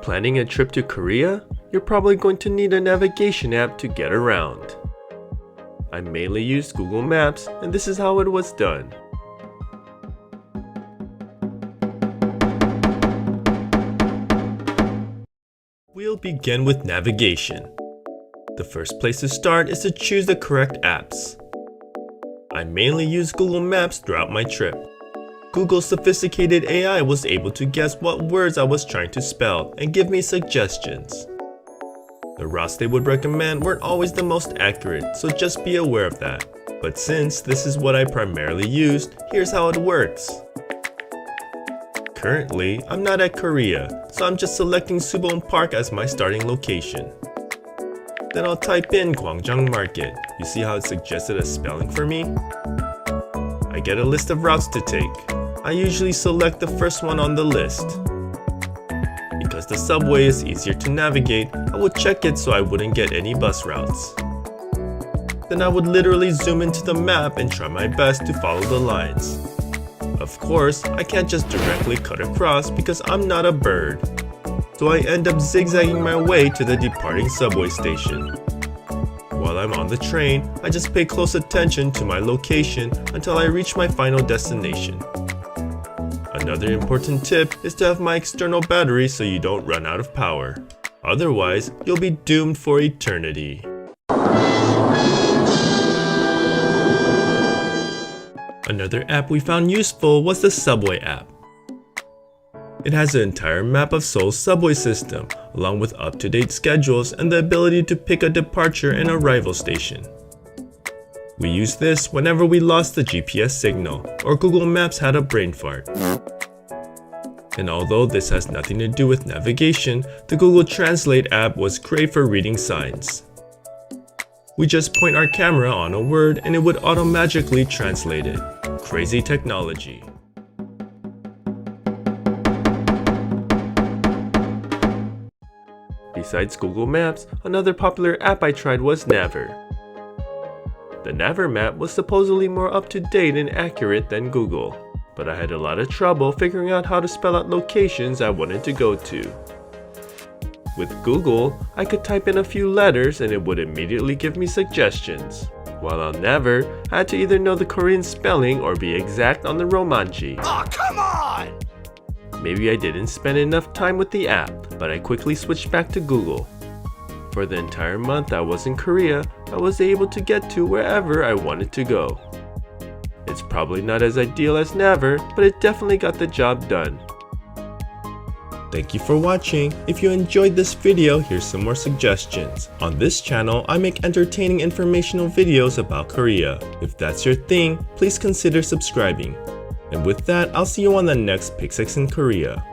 Planning a trip to Korea? You're probably going to need a navigation app to get around. I mainly used Google Maps, and this is how it was done. We'll begin with navigation. The first place to start is to choose the correct apps. I mainly use Google Maps throughout my trip. Google's sophisticated AI was able to guess what words I was trying to spell and give me suggestions. The routes they would recommend weren't always the most accurate, so just be aware of that. But since this is what I primarily used, here's how it works. Currently, I'm not at Korea, so I'm just selecting Subon Park as my starting location. Then I'll type in Gwangjang Market. You see how it suggested a spelling for me? I get a list of routes to take. I usually select the first one on the list. Because the subway is easier to navigate, I would check it so I wouldn't get any bus routes. Then I would literally zoom into the map and try my best to follow the lines. Of course, I can't just directly cut across because I'm not a bird. So I end up zigzagging my way to the departing subway station. While I'm on the train, I just pay close attention to my location until I reach my final destination. Another important tip is to have my external battery so you don't run out of power. Otherwise, you'll be doomed for eternity. Another app we found useful was the Subway app. It has an entire map of Seoul's subway system, along with up-to-date schedules and the ability to pick a departure and arrival station. We used this whenever we lost the GPS signal or Google Maps had a brain fart. And although this has nothing to do with navigation, the Google Translate app was great for reading signs. We just point our camera on a word and it would automatically translate it. Crazy technology. Besides Google Maps, another popular app I tried was Naver. The Naver map was supposedly more up-to-date and accurate than Google, but I had a lot of trouble figuring out how to spell out locations I wanted to go to. With Google, I could type in a few letters and it would immediately give me suggestions. While on Naver, I had to either know the Korean spelling or be exact on the Romanji. Oh, come on! Maybe I didn't spend enough time with the app, but I quickly switched back to Google. For the entire month I was in Korea, I was able to get to wherever I wanted to go. It's probably not as ideal as Naver, but it definitely got the job done. Thank you for watching. If you enjoyed this video, here's some more suggestions. On this channel, I make entertaining informational videos about Korea. If that's your thing, please consider subscribing. And with that, I'll see you on the next Pixics in Korea.